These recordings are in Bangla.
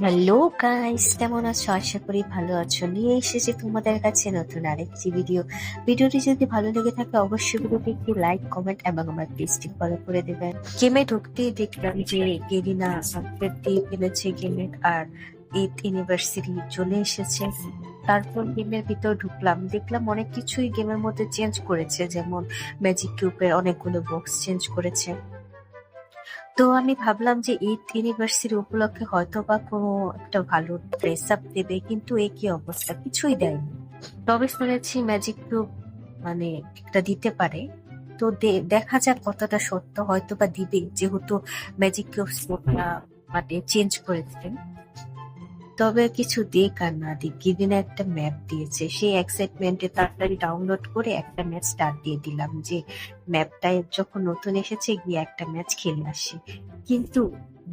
হ্যালো গাইস, কেমন আছো? আশা করি ভালো আছো। নিয়ে এসেছি তোমাদের কাছে নতুন আরেকটি ভিডিওটি যদি ভালো লেগে থাকে অবশ্যই ভিডিওটি একটি লাইক, কমেন্ট এবং আমার পেজটি ফলো করে দেবেন। গেমে ঢুকতেই দেখলাম যে গেরিনা আপডেট দিয়ে ফেলেছে গেমের, আর 8th অ্যানিভার্সারি চলে এসেছে। তারপর গেমের ভিতর ঢুকলাম, দেখলাম অনেক কিছুই গেমের মধ্যে চেঞ্জ করেছে, যেমন ম্যাজিক কিউবের অনেকগুলো বক্স চেঞ্জ করেছে। তো আমি ভাবলাম যে 8th অ্যানিভার্সারি উপলক্ষে হয়তো বা কোনো একটা ভালো ড্রেস আপ দেবে, কিন্তু এ কি অবস্থা, কিছুই দেয়নি। তবে শুনেছি ম্যাজিক কিউব মানে একটা দিতে পারে। তো দেখা যাক কতটা সত্য, হয়তো বা দিবে, যেহেতু ম্যাজিক কিউব স্পোর্টটা মানে চেঞ্জ করেছে। তবে কিছু দিক আর না দিক, গিভিন একটা ম্যাপ দিয়েছে, সেই এক্সাইটমেন্টে তাড়াতাড়ি ডাউনলোড করে একটা ম্যাচ স্টার্ট দিয়ে দিলাম, যে ম্যাপটায় যখন নতুন এসেছে গিয়ে একটা ম্যাচ খেলে আসি। কিন্তু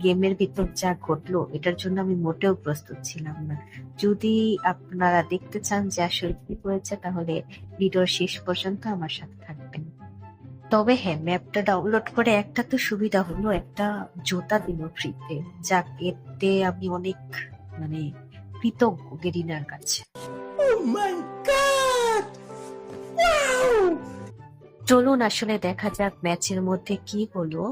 গেমের ভিতর যা ঘটলো এটার জন্য আমি মোটেও প্রস্তুত ছিলাম না। যদি আপনারা দেখতে চান যে আসলে কি হয়েছে, তাহলে ভিডিওর শেষ পর্যন্ত আমার সাথে থাকবেন। তবে হ্যাঁ, ম্যাপটা ডাউনলোড করে একটা তো সুবিধা হলো, একটা জুতা দিল ফ্রিতে, যা এতে আমি অনেক মানে কৃতজ্ঞ গেরিনার কাছে। Oh my god! Wow! চলুন আসলে দেখা যাক ম্যাচের মধ্যে কি হলো।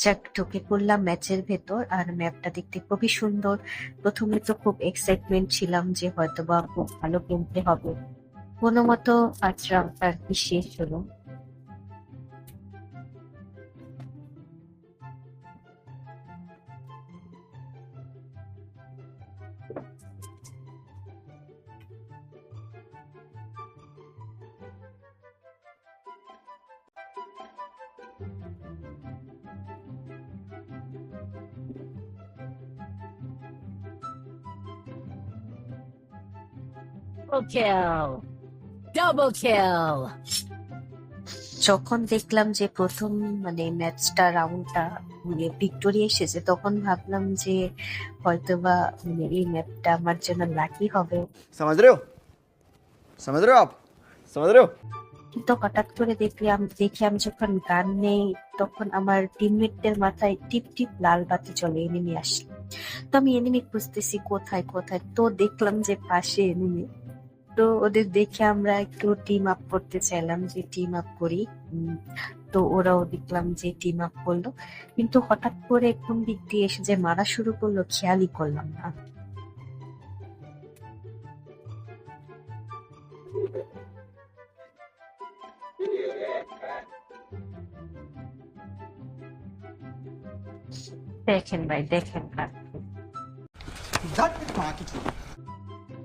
যাক, ঢুকে পড়লাম ম্যাচের ভেতর, আর ম্যাপটা দেখতে খুবই সুন্দর। প্রথমে তো খুব এক্সাইটমেন্ট ছিলাম যে হয়তোবা খুব ভালো খেলতে হবে। কোনো মতো ফার্স্ট রাউন্ড আর কি শেষ হলো। Double kill! Double kill! যখন দেখলাম যে প্রথম ম্যাচটা রাউন্ডটা ভিক্টোরি এসেছে, তখন ভাবলাম যে হয়তোবা এই ম্যাপটা আমার জন্য লাকি হবে। समझ रहे हो समझ रहे हो आप समझ रहे हो কিন্তু হঠাৎ করে দেখি আমি যখন গান নেই, তখন আমার টিমমেটদের মাথায় টিপ টিপ লাল বাতি চলে, এনিমি আসলে। তো আমি এনিমি খুঁজতেছি কোথায় কোথায়, তো দেখলাম যে পাশে এনিমি। তো ওদের দেখে আমরা একটু টিম আপ করতে চাইলাম, যে টিম আপ করি। তো ওরাও দেখলাম যে টিম আপ করলো, কিন্তু হঠাৎ করে কোন দিক দিয়ে এসে যে মারা শুরু করলো খেয়ালই করলাম না। দেখেন ভাই, দেখেন ভাই,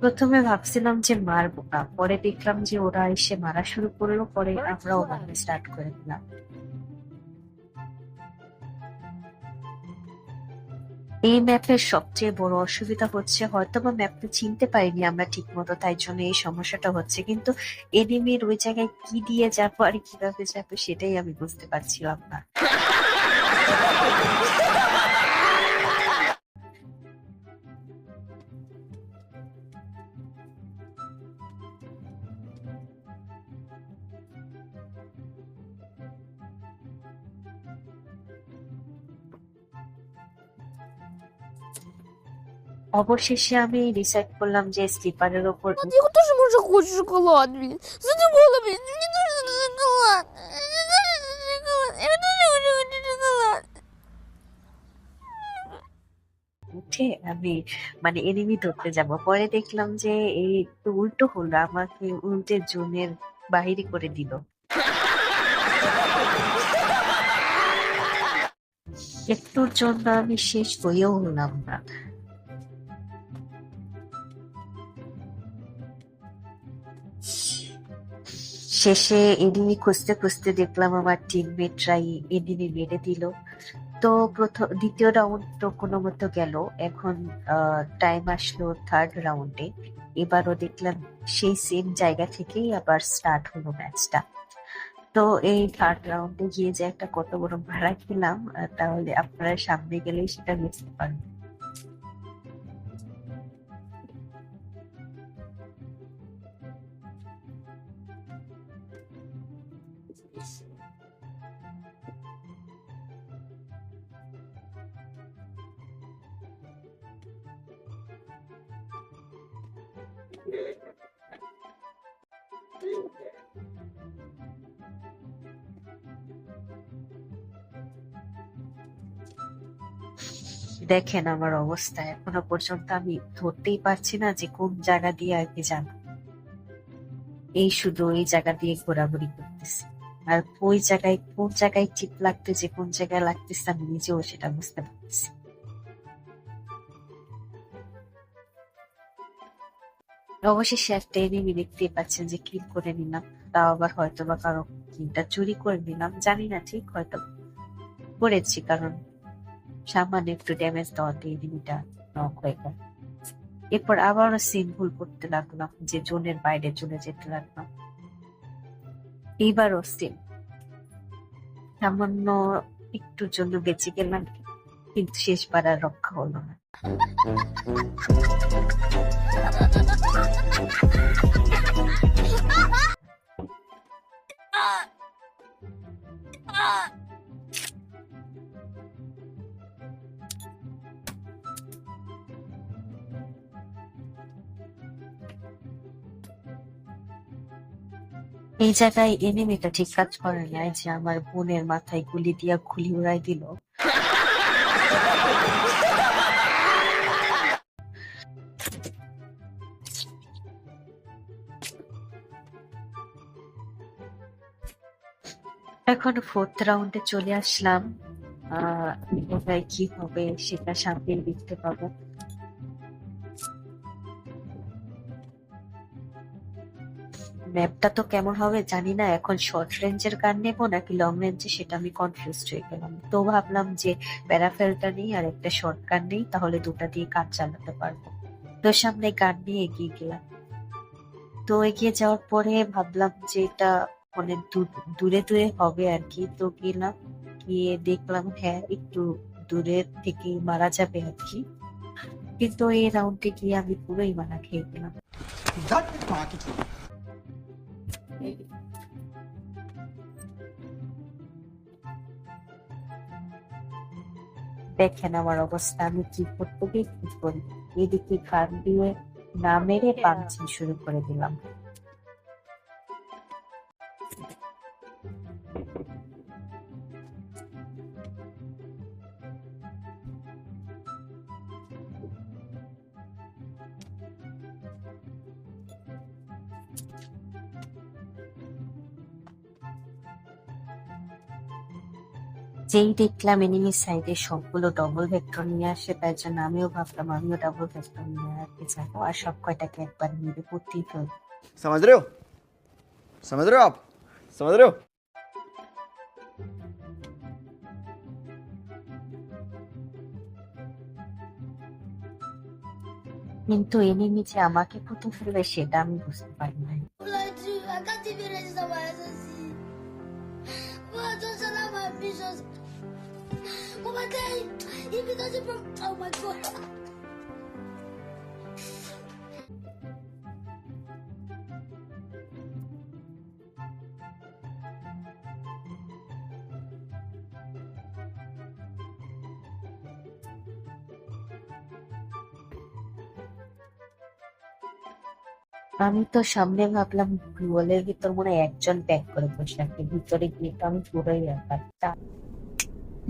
প্রথমে ভাবছিলাম যে মারবো না, পরে দেখলাম যে ওরা এসে মারা শুরু করলো, পরে আমরাও মারতে স্টার্ট করে দিলাম। এই ম্যাপের সবচেয়ে বড় অসুবিধা হচ্ছে হয়তোবা ম্যাপটা চিনতে পারিনি আমরা ঠিক মতো, তাই জন্য এই সমস্যাটা হচ্ছে। কিন্তু এনিমির ওই জায়গায় কি দিয়ে যাবো আর কিভাবে যাবো সেটাই আমি বুঝতে পারছিলাম না। অবশেষে আমি ডিসাইড করলাম যে স্লিপারের ওপর Я тоже можно хочешь шоколад, блин. Задумала, блин. Мне нужен шоколад. Мне нужен шоколад. Я тоже хочу шоколад. উঠে আমি এনিমি ধরতে যাব, পরে দেখলাম যে এই একটু উল্টো হলো, আমাকে উল্টে জোনের বাহিরে করে দিল। একটুর জন্য আমি শেষ হয়েও হলাম না। শেষে এনিমি খুঁজতে খুঁজতে দেখলাম আমার টিমমেটরাই এনিমি মেরে দিল। তো দ্বিতীয় রাউন্ড তো কোনো মতো গেল। এখন টাইম আসলো থার্ড রাউন্ডে। এবারও দেখলাম সেই সেম জায়গা থেকেই আবার স্টার্ট হলো ম্যাচটা। তো এই থার্ড রাউন্ডে গিয়ে যে একটা কত বড় মারা খেলাম, তাহলে আপনারা সামনে গেলেই সেটা বুঝতে পারবেন। দেখেন আমার অবস্থা, এখনো পর্যন্ত আমি ধরতেই পারছি না যে কোন জায়গা দিয়ে আর কি যাব। এই শুধু ওই জায়গা দিয়ে ঘোরাঘুরি করতেছি, আর ওই জায়গায় কোন জায়গায় চিপ লাগতেছে কোন জায়গায় লাগতেছে আমি নিজেও সেটা বুঝতে পারতেছি। অবশেষে একটা এনিমি দেখতেই পাচ্ছেন যে কিল করে নিলাম, তাও আবার হয়তো বা কারো কিলটা চুরি করে নিলাম, জানি না ঠিক, হয়তো করেছি, কারণ সামান্য একটু ড্যামেজ দেওয়াতে এনিমিটা নক হয়ে গেল। এরপর আবারও সেম ভুল করতে লাগলাম, যে জোনের বাইরে চলে যেতে লাগলাম। এইবারও সেম, সামান্য একটুর জন্য বেঁচে গেলাম, কিন্তু শেষবার আর রক্ষা হলো না। এই জায়গায় এনিমিটা ঠিক কাজ করে নাই, যে আমার বোনের মাথায় গুলি দিয়া গুলি উড়াই দিল। এখন 4th রাউন্ডে চলে আসলাম। কোথায় কি হবে সেটা সামনে দেখতে পাবো। ম্যাপটা তো কেমন হবে জানি না, এখন শর্ট রেঞ্জের গান নেবো নাকি লং রেঞ্জে সেটা আমি কনফিউজ হয়ে গেলাম। তো ভাবলাম যে প্যারাফেলটা নেই আর একটা শর্ট গান নেই, তাহলে দুটা দিয়ে কাজ চালাতে পারবো। তো সামনে গান নিয়ে এগিয়ে গেলাম। তো এগিয়ে যাওয়ার পরে ভাবলাম যে এটা অনেক দূরে দূরে হবে আর কি। তো গেলাম, গিয়ে দেখলাম হ্যাঁ একটু দূরের থেকে মারা যাবে আর কি, কিন্তু এই রাউন্ডে গিয়ে আমি পুরোই মারা খেয়ে গেলাম। দেখেন আমার অবস্থা, আমি কি করতে গিয়ে কি করি। এদিকে কান দিয়ে না মেরে পাঞ্চিং শুরু করে দিলাম। যেই দেখলাম এনিমি সাইডে সবগুলো ডবল ভেক্টর নিয়ে আসে, তার জন্য আমিও ভাবলাম আমিও ডাবল ভেক্টর নিয়ে আর কি যাবো, আর সব কয়টাকে একবার মেরে পড়তেই ফেলবো। समझ रहे हो? समझ रहे हो आप? समझ रहे हो? কিন্তু এনিমি যে আমাকে পুঁতে ফেলবে সেটা আমি buঝতে পারি নাই। Vladi, I can't even register my SSC. Well, I don't sell out my ambitions. Oh my God, if it doesn't from, oh my God. আমি তো সামনে ভাবলাম ওয়ালের ভিতর মনে হয় একজন প্যাক করে বসে আছে, ভিতরে গিয়ে তো আমি পুরোই একা।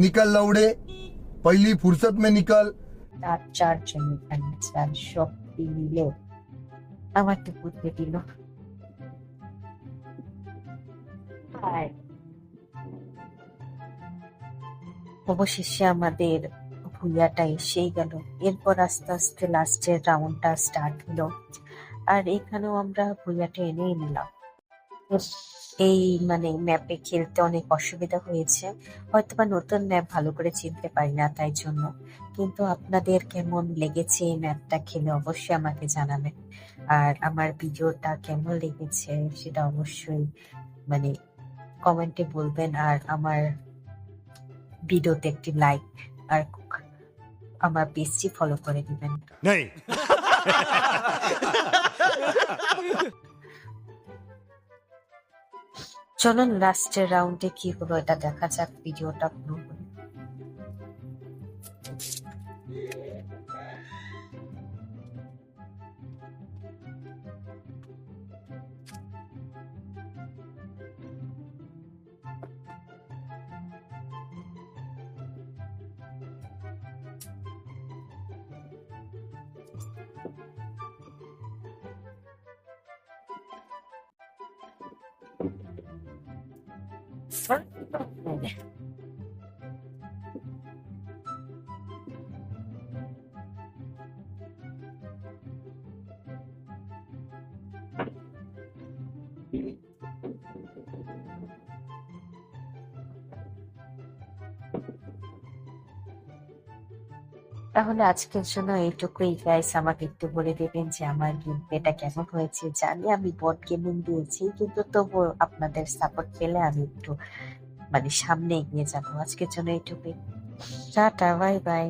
निकल लौड़े पहली फुर्सत में निकल। তার চারজন এখানে আছে, আর সব মিলে আমার তো বুঝতে দিল। অবশেষে আমাদের ভুইয়াটা এসেই গেল। এরপর আস্তে আস্তে লাস্টের রাউন্ডটা স্টার্ট হলো, আর এখানেও আমরা ভুইয়াটা এনেই নিলাম। এই মানে ম্যাপে খেলতে অনেক অসুবিধা হয়েছে, হয়তোবা নতুন ম্যাপ ভালো করে চিনতে পারি না তাই জন্য। কিন্তু আপনাদের কেমন লেগেছে এই ম্যাপটা খেলে অবশ্যই আমাকে জানাবেন, আর আমার ভিডিওটা কেমন লেগেছে সেটা অবশ্যই মানে কমেন্টে বলবেন, আর আমার ভিডিওতে একটি লাইক আর আমার পেজটি ফলো করে দিবেন। नहीं চলুন লাস্টের রাউন্ডে কি হলো এটা দেখা যাক, ভিডিওটা পুরো করে। Fine. তাহলে আজকের জন্য এইটুকুই গাইস, আমাকে একটু বলে দেবেন যে আমার গেম প্লেটা কেমন হয়েছে। জানি আমি বট গেমিং দিয়েছি, কিন্তু তবুও আপনাদের সাপোর্ট পেলে আমি একটু সামনে এগিয়ে যাবো। আজকের জন্য এইটুকুই। Tata, bye bye.